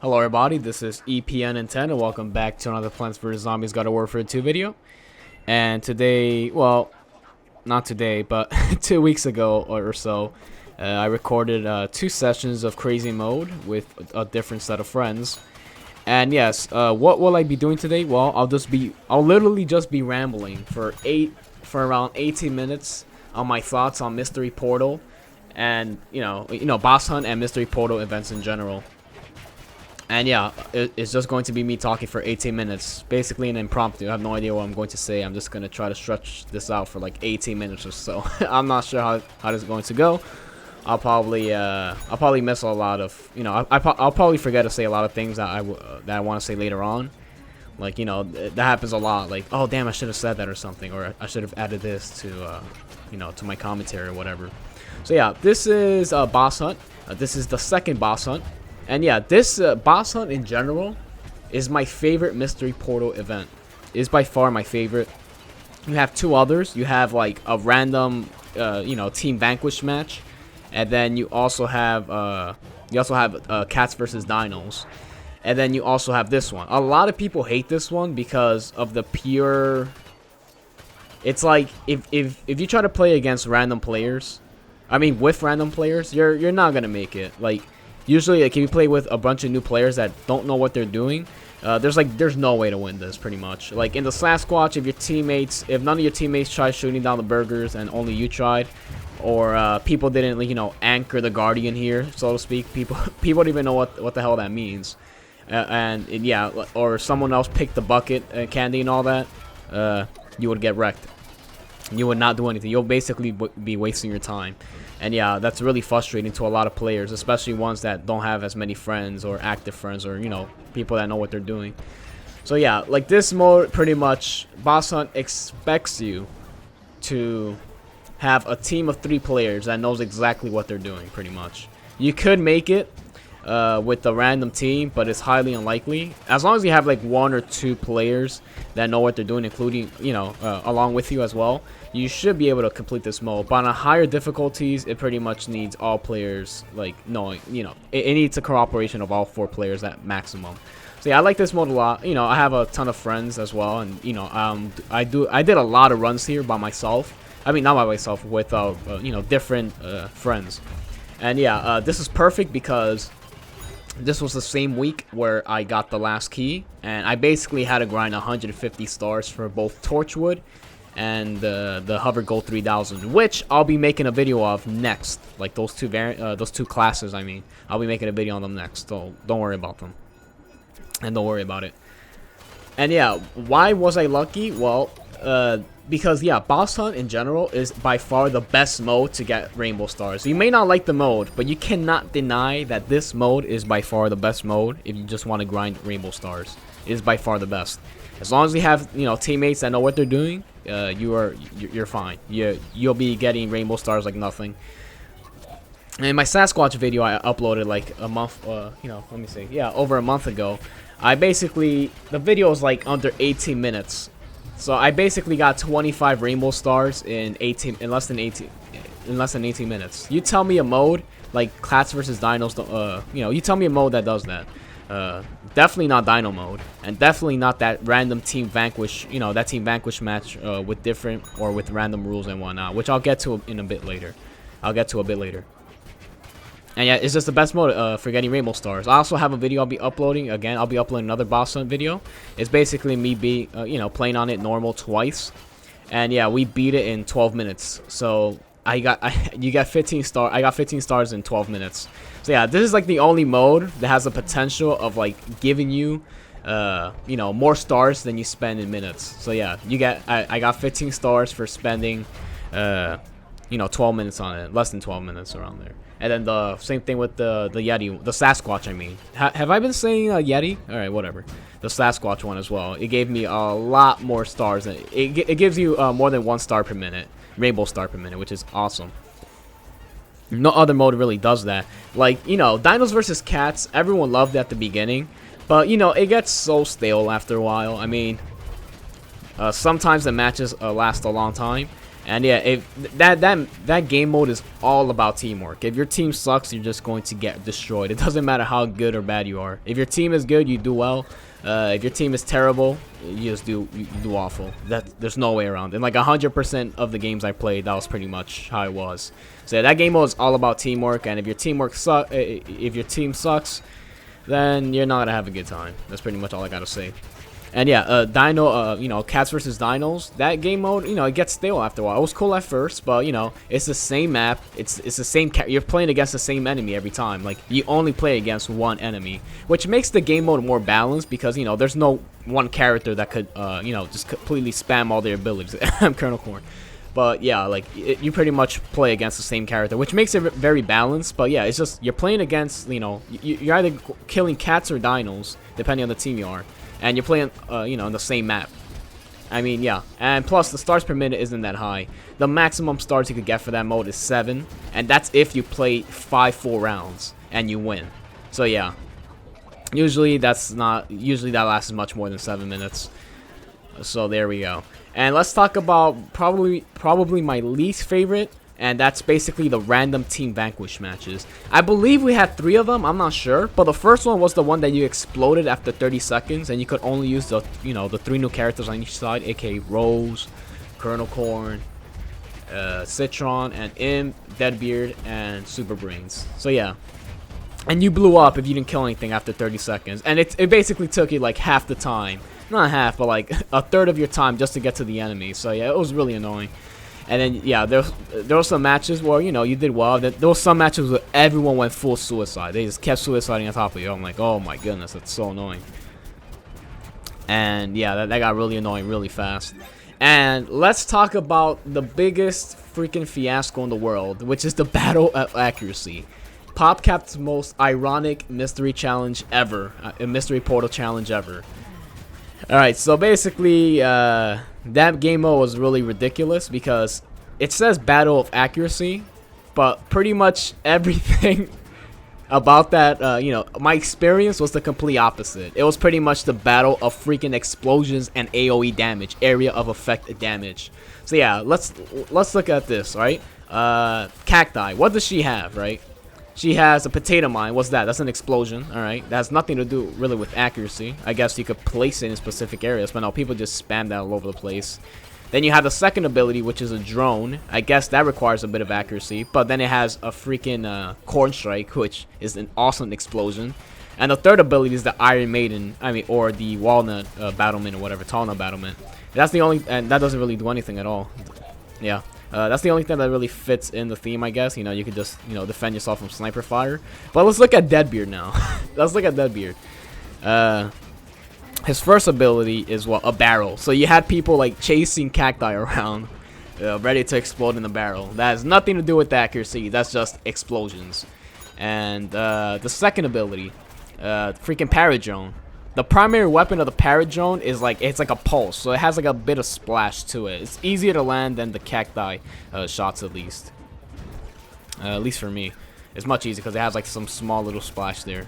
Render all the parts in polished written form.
Hello everybody, this is EPN10 and welcome back to another Plants vs Zombies God of Warfare 2 video. And today, well, not today, but 2 weeks ago or so, I recorded 2 sessions of Crazy Mode with a different set of friends. And yes, what will I be doing today? Well, I'll literally just be rambling for around 18 minutes on my thoughts on Mystery Portal and boss hunt and Mystery Portal events in general. And yeah, it's just going to be me talking for 18 minutes, basically an impromptu. I have no idea what I'm going to say. I'm just going to try to stretch this out for like 18 minutes or so. I'm not sure how this is going to go. I'll probably miss a lot of, I'll probably forget to say a lot of things that I want to say later on. Like, that happens a lot. Like, oh damn, I should have said that or something, or I should have added this to, to my commentary or whatever. So yeah, this is boss hunt. This is the second boss hunt. And yeah, this boss hunt in general is my favorite Mystery Portal event. It is by far my favorite. You have 2 others. You have like a random, Team Vanquish match, and then you also have Cats versus Dinos, and then you also have this one. A lot of people hate this one because of the pure. It's like if you try to play against random players, with random players, you're not gonna make it. Like. Usually, like, if you play with a bunch of new players that don't know what they're doing, there's no way to win this, pretty much. Like, in the Sasquatch, if none of your teammates tried shooting down the burgers and only you tried, or people didn't, like, anchor the Guardian here, so to speak, people don't even know what the hell that means. Yeah, or someone else picked the bucket, candy and all that, you would get wrecked. You would not do anything. You'll basically be wasting your time. And yeah, that's really frustrating to a lot of players, especially ones that don't have as many friends or active friends or, people that know what they're doing. So yeah, like this mode, pretty much, Boss Hunt expects you to have a team of 3 players that knows exactly what they're doing, pretty much. You could make it with a random team, but it's highly unlikely. As long as you have like 1 or 2 players that know what they're doing, including, along with you as well, you should be able to complete this mode. But on higher difficulties, it pretty much needs all players, like, knowing, it needs a cooperation of all 4 players at maximum. So yeah, I like this mode a lot. I have a ton of friends as well, and I did a lot of runs here by myself. Not by myself, with different friends. And yeah, this is perfect because this was the same week where I got the last key, and I basically had to grind 150 stars for both Torchwood and the Hover Gold 3000, which I'll be making a video of next. Like those two classes, I'll be making a video on them next. So don't worry about them, and don't worry about it. And yeah, why was I lucky? Well, because yeah, Boss Hunt in general is by far the best mode to get Rainbow Stars. You may not like the mode, but you cannot deny that this mode is by far the best mode if you just want to grind Rainbow Stars. It is by far the best. As long as you have teammates that know what they're doing, you're fine. You'll be getting Rainbow Stars like nothing. And my Sasquatch video I uploaded like a month, let me see, yeah, over a month ago. The video is like under 18 minutes. So I basically got 25 Rainbow Stars in less than 18 minutes. You tell me a mode like Cats vs Dinos, you tell me a mode that does that. Definitely not Dino mode, and definitely not that random Team Vanquish, that Team Vanquish match with random rules and whatnot, which I'll get to in a bit later. And yeah, it's just the best mode for getting Rainbow Stars. I also have a video I'll be uploading. Again, I'll be uploading another Boss Hunt video. It's basically me playing on it normal twice. And yeah, we beat it in 12 minutes. So you got 15 stars. I got 15 stars in 12 minutes. So yeah, this is like the only mode that has the potential of like giving you more stars than you spend in minutes. So yeah, I got 15 stars for spending 12 minutes on it, less than 12 minutes around there. And then the same thing with the Yeti, the Sasquatch, Have I been saying Yeti? Alright, whatever. The Sasquatch one as well. It gave me a lot more stars. It gives you more than 1 star per minute. Rainbow star per minute, which is awesome. No other mode really does that. Like, Dinos versus Cats, everyone loved it at the beginning. But, it gets so stale after a while. Sometimes the matches last a long time. And yeah, that game mode is all about teamwork. If your team sucks, you're just going to get destroyed. It doesn't matter how good or bad you are. If your team is good, you do well. If your team is terrible, you do awful. There's no way around. In like 100% of the games I played, that was pretty much how it was. So yeah, that game mode is all about teamwork. And if your team sucks, then you're not gonna have a good time. That's pretty much all I gotta say. And yeah, Cats versus Dinos. That game mode, it gets stale after a while. It was cool at first, but it's the same map. It's the same. You're playing against the same enemy every time. Like you only play against one enemy, which makes the game mode more balanced because there's no one character that could just completely spam all their abilities. I'm Colonel Corn. But yeah, like you pretty much play against the same character, which makes it very balanced. But yeah, it's just you're playing against you're either killing cats or dinos depending on the team you are. And you're playing, on the same map. I mean, yeah. And plus, the stars per minute isn't that high. The maximum stars you could get for that mode is 7. And that's if you play 5 full rounds and you win. So, yeah. Usually that lasts much more than 7 minutes. So, there we go. And let's talk about probably my least favorite. And that's basically the random team Vanquish matches. I believe we had 3 of them, I'm not sure. But the first one was the one that you exploded after 30 seconds. And you could only use the 3 new characters on each side. A.k.a. Rose, Colonel Corn, Citron, and Imp, Deadbeard, and Super Brains. So yeah. And you blew up if you didn't kill anything after 30 seconds. And it basically took you like half the time. Not half, but like a third of your time just to get to the enemy. So yeah, it was really annoying. And then, yeah, there were some matches where, you did well. There were some matches where everyone went full suicide. They just kept suiciding on top of you. I'm like, oh my goodness, that's so annoying. And, yeah, that got really annoying really fast. And let's talk about the biggest freaking fiasco in the world, which is the Battle of Accuracy. PopCap's most ironic mystery challenge ever. A mystery portal challenge ever. Alright, so basically, that game mode was really ridiculous because it says Battle of Accuracy, but pretty much everything about that, my experience was the complete opposite. It was pretty much the battle of freaking explosions and AoE damage, area of effect damage. So yeah, let's look at this, right? Cacti, what does she have, right? She has a potato mine. What's that? That's an explosion. Alright. That has nothing to do really with accuracy. I guess you could place it in specific areas, but no, people just spam that all over the place. Then you have the second ability, which is a drone. I guess that requires a bit of accuracy. But then it has a freaking corn strike, which is an awesome explosion. And the third ability is the Iron Maiden. Or the Walnut Battlement or whatever. Talnut Battlement. That's the only, and that doesn't really do anything at all. Yeah. That's the only thing that really fits in the theme, I guess. You could just, defend yourself from sniper fire. But let's look at Deadbeard now. Let's look at Deadbeard. His first ability is, a barrel. So you had people, like, chasing cacti around, ready to explode in the barrel. That has nothing to do with accuracy. That's just explosions. And the second ability, freaking Paradrone. The primary weapon of the Paradrone is it's like a pulse, so it has like a bit of splash to it. It's easier to land than the cacti shots, at least. At least for me, it's much easier because it has like some small little splash there.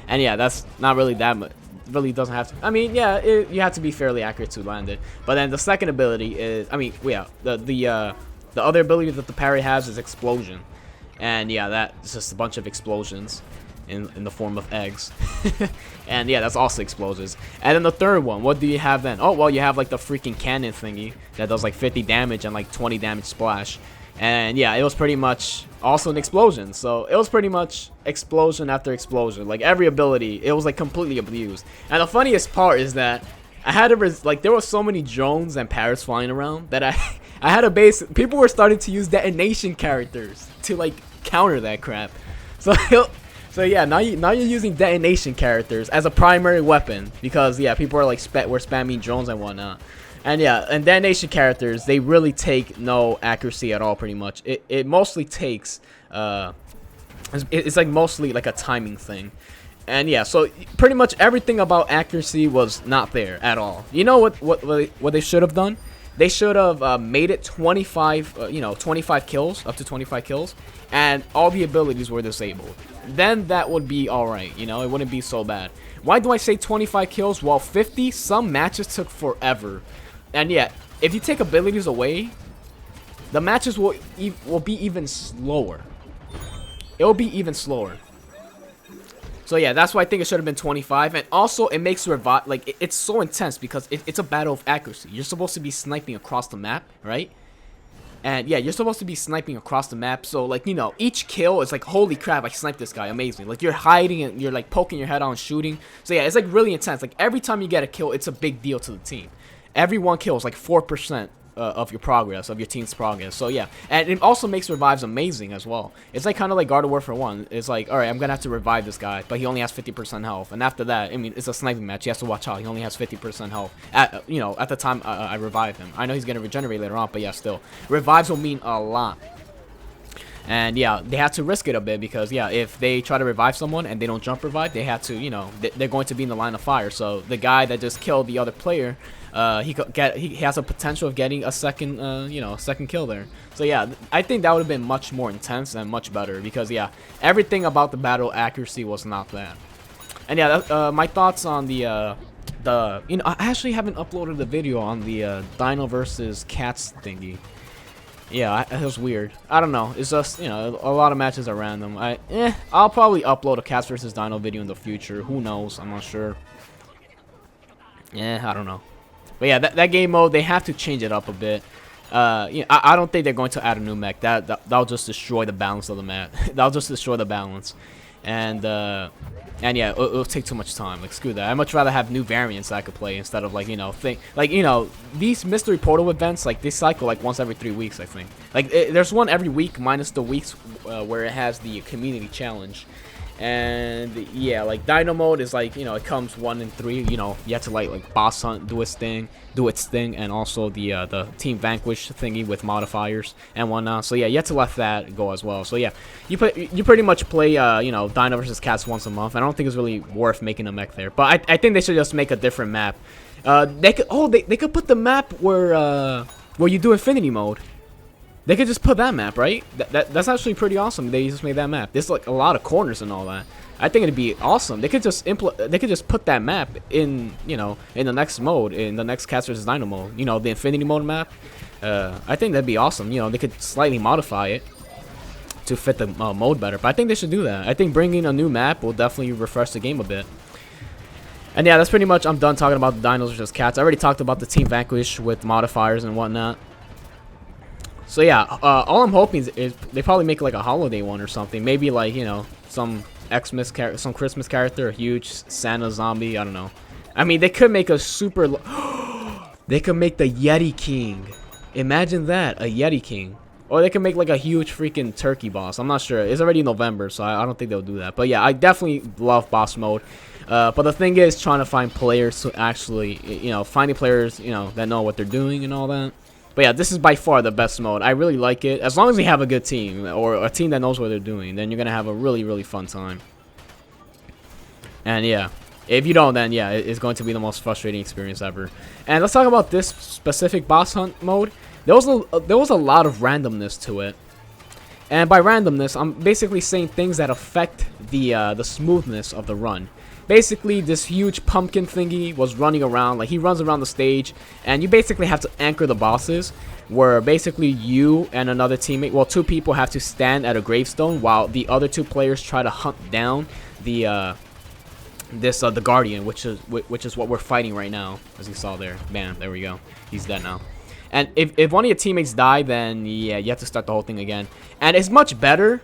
And yeah, that's not really that much. Really doesn't have to. Yeah, you have to be fairly accurate to land it. But then the second ability is, the other ability that the parry has is explosion, and yeah, that's just a bunch of explosions. In the form of eggs. And yeah, that's also explosions. And then the third one, what do you have then? Oh, well, you have like the freaking cannon thingy that does like 50 damage and like 20 damage splash. And yeah, it was pretty much also an explosion. So it was pretty much explosion after explosion. Like every ability, it was like completely abused. And the funniest part is that I had to there were so many drones and parrots flying around that I had to people were starting to use detonation characters to like counter that crap. So yeah, now you're using detonation characters as a primary weapon because yeah, people are like were spamming drones and whatnot. And yeah, and detonation characters, they really take no accuracy at all. Pretty much, it mostly takes it's like mostly like a timing thing. And yeah, so pretty much everything about accuracy was not there at all. You know what they should have done? They should have made it 25 kills, up to 25 kills, and all the abilities were disabled. Then that would be alright, it wouldn't be so bad. Why do I say 25 kills? Well, 50, some matches took forever. And yeah, if you take abilities away, the matches will be even slower. It will be even slower. So yeah, that's why I think it should have been 25. And also, it makes revive, like, it's so intense because it's a battle of accuracy. You're supposed to be sniping across the map, right? And yeah, you're supposed to be sniping across the map. So, like, you know, each kill is like, holy crap, I sniped this guy, amazing. Like, you're hiding and you're like poking your head out and shooting. So yeah, it's like really intense. Like, every time you get a kill, it's a big deal to the team. Every one kill is like 4% of your progress, of your team's progress. So yeah, and it also makes revives amazing as well. It's like kind of like God of War for 1. It's like, all right, I'm gonna have to revive this guy, but he only has 50% health. And after that, I mean, it's a sniping match. He has to watch out. He only has 50% health. At at the time I revive him. I know he's gonna regenerate later on, but yeah, still, revives will mean a lot. And yeah, they have to risk it a bit because yeah, if they try to revive someone and they don't jump revive, they have to, they're going to be in the line of fire. So the guy that just killed the other player, he has a potential of getting a second, second kill there. So yeah, I think that would have been much more intense and much better because yeah, everything about the battle accuracy was not that. And yeah, my thoughts on I actually haven't uploaded the video on the Dino versus Cats thingy. Yeah, it was weird. I don't know. It's just, a lot of matches are random. I'll probably upload a Cats vs Dino video in the future. Who knows? I'm not sure. I don't know. But yeah, that game mode, they have to change it up a bit. I don't think they're going to add a new mech. That'll just destroy the balance of the map. That'll just destroy the balance. And yeah, it'll take too much time. Like, screw that. I'd much rather have new variants that I could play instead of, like, these mystery portal events, like, they cycle, like, once every 3 weeks, I think. Like, there's one every week minus the weeks where it has the community challenge. And yeah, like, Dino mode is like, it comes 1 in 3. You have to like boss hunt, do its thing, and also the team Vanquish thingy with modifiers and whatnot. So yeah, you have to let that go as well. So yeah, you pretty much play Dino versus Cats once a month. I don't think it's really worth making a mech there, but I think they should just make a different map. They could put the map where you do infinity mode. They could just put that map, right? That's actually pretty awesome. They just made that map. There's like a lot of corners and all that. I think it'd be awesome. They could just put that map in in the next mode, in the next Cats vs Dino mode. The Infinity mode map. I think that'd be awesome. They could slightly modify it to fit the mode better. But I think they should do that. I think bringing a new map will definitely refresh the game a bit. And yeah, that's pretty much. I'm done talking about the Dinos versus Cats. I already talked about the Team Vanquish with modifiers and whatnot. So yeah, all I'm hoping is they probably make like a holiday one or something. Maybe like, some some Christmas character, a huge Santa zombie, I don't know. I mean, they could make a super they could make the Yeti King. Imagine that, a Yeti King. Or they can make like a huge freaking turkey boss. I'm not sure. It's already November, so I don't think they'll do that. But yeah, I definitely love boss mode. But the thing is trying to find players to actually, finding players, that know what they're doing and all that. But yeah, this is by far the best mode. I really like it. As long as you have a good team, or a team that knows what they're doing, then you're going to have a really, really fun time. And yeah, if you don't, then yeah, it's going to be the most frustrating experience ever. And let's talk about this specific boss hunt mode. There was a lot of randomness to it. And by randomness, I'm basically saying things that affect the smoothness of the run. Basically, this huge pumpkin thingy was running around, like he runs around the stage, and you basically have to anchor the bosses, where basically you and another teammate, well, 2 people have to stand at a gravestone while the other 2 players try to hunt down the Guardian, which is what we're fighting right now, as you saw there. Bam, there we go. He's dead now. And if one of your teammates die, then yeah, you have to start the whole thing again. And it's much better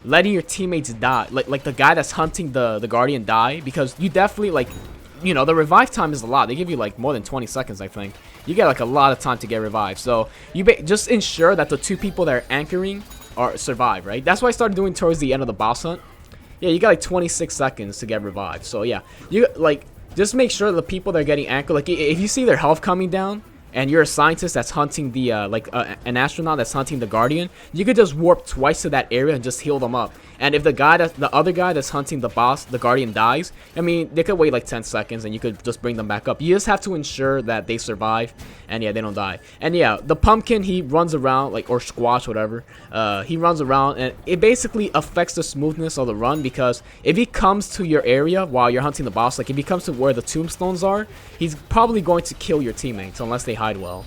letting your teammates die, like the guy that's hunting the Guardian die, because you definitely, like, the revive time is a lot. They give you like more than 20 seconds, I think. You get like a lot of time to get revived. So you just ensure that the 2 people that are anchoring survive, right? That's what I started doing towards the end of the boss hunt. Yeah, you got like 26 seconds to get revived. So yeah, you like just make sure the people that are getting anchored, like if you see their health coming down, and you're a scientist that's hunting the an astronaut that's hunting the Guardian, you could just warp twice to that area and just heal them up. And if the other guy that's hunting the Guardian dies, I mean, they could wait like 10 seconds and you could just bring them back up. You just have to ensure that they survive and yeah, they don't die. And yeah, the pumpkin, he runs around, like, or squash, whatever. He runs around and it basically affects the smoothness of the run, because if he comes to your area while you're hunting the boss, like if he comes to where the tombstones are, he's probably going to kill your teammates unless they hide well.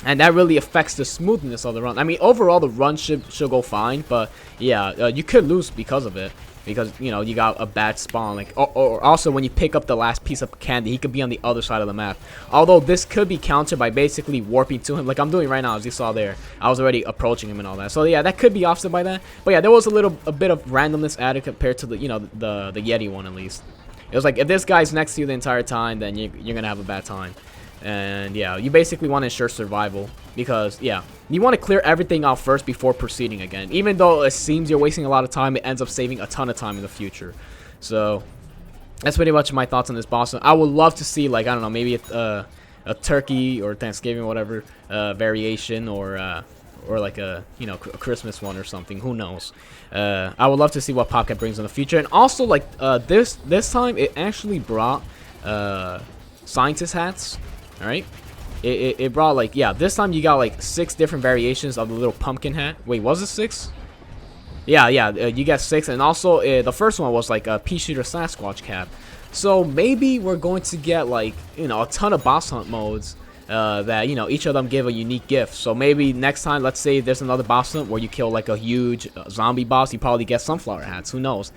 and that really affects the smoothness of the run. I mean, overall the run should go fine, but yeah, you could lose because of it, because you know you got a bad spawn. Like, or also when you pick up the last piece of candy, he could be on the other side of the map. Although this could be countered by basically warping to him, like I'm doing right now, as you saw there. I was already approaching him and all that. So yeah, that could be offset by that. But yeah, there was a bit of randomness added compared to the the Yeti one at least. It was like if this guy's next to you the entire time, then you're gonna have a bad time. And yeah, you basically want to ensure survival, because yeah, you want to clear everything out first before proceeding again. Even though it seems you're wasting a lot of time, it ends up saving a ton of time in the future. So that's pretty much my thoughts on this boss. I would love to see, like, I don't know, maybe a turkey or Thanksgiving or whatever variation, or like a a Christmas one or something. Who knows? I would love to see what PopCap brings in the future. And also, like, this time it actually brought scientist hats. All right, it brought, like, yeah, this time you got like 6 different variations of the little pumpkin hat. Wait, was it 6? Yeah, you got 6, and also the first one was like a pea shooter Sasquatch cap. So maybe we're going to get, like, a ton of boss hunt modes that each of them give a unique gift. So maybe next time, let's say there's another boss hunt where you kill like a huge zombie boss, you probably get sunflower hats. Who knows?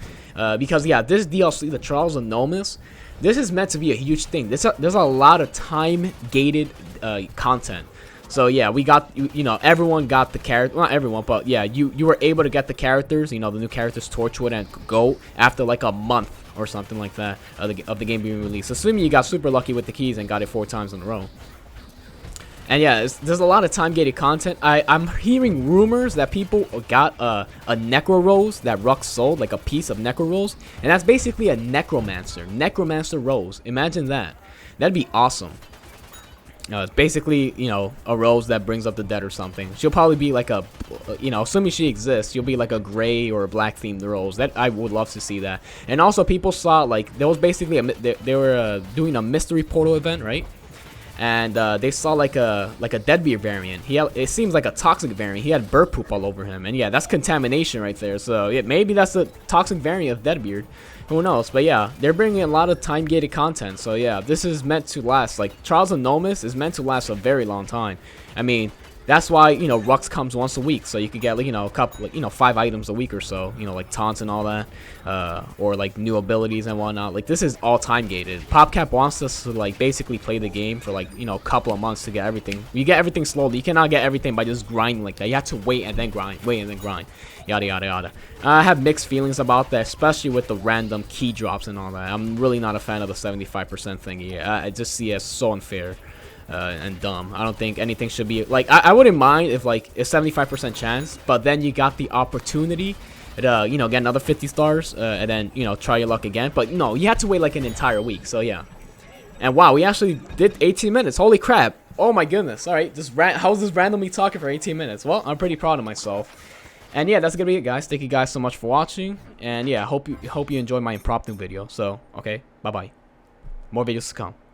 Because yeah, this DLC, the Trials of Nomus, this is meant to be a huge thing. There's a lot of time-gated content. So yeah, we got, everyone got the character, not everyone, but yeah, you were able to get the characters, the new characters, Torchwood and Goat, after like a month or something like that of the game being released. Assuming you got super lucky with the keys and got it 4 times in a row. And yeah, there's a lot of time-gated content. I'm hearing rumors that people got a Necro Rose that Rux sold, like a piece of Necro Rose. And that's basically a Necromancer. Necromancer Rose. Imagine that. That'd be awesome. It's basically, a rose that brings up the dead or something. She'll probably be like a, assuming she exists, she'll be like a gray or a black themed rose. That I would love to see that. And also people saw, like, there was basically they were doing a mystery portal event, right? And they saw like a Deadbeard variant. It seems like a toxic variant. He had bird poop all over him, and yeah, that's contamination right there. So yeah, maybe that's a toxic variant of Deadbeard. Who knows? But yeah, they're bringing a lot of time-gated content. So yeah, this is meant to last. Like, Trials of Nomus is meant to last a very long time. I mean, that's why, Rux comes once a week, so you could get, like, a couple, 5 items a week or so, like taunts and all that, or like new abilities and whatnot. Like, this is all time gated. PopCap wants us to, like, basically play the game for, like, a couple of months to get everything. You get everything slowly. You cannot get everything by just grinding like that. You have to wait and then grind, yada yada yada. I have mixed feelings about that, especially with the random key drops and all that. I'm really not a fan of the 75% thingy. I just see it as so unfair. And dumb. I don't think anything should be like, I wouldn't mind if, like, a 75% chance, but then you got the opportunity to get another 50 stars and then try your luck again. But no, you had to wait like an entire week. So yeah. And wow, we actually did 18 minutes. Holy crap. Oh my goodness. All right, how's this randomly talking for 18 minutes? Well, I'm pretty proud of myself. And yeah, that's gonna be it, guys. Thank you guys so much for watching, and yeah, hope you enjoyed my impromptu video. So okay, bye bye. More videos to come.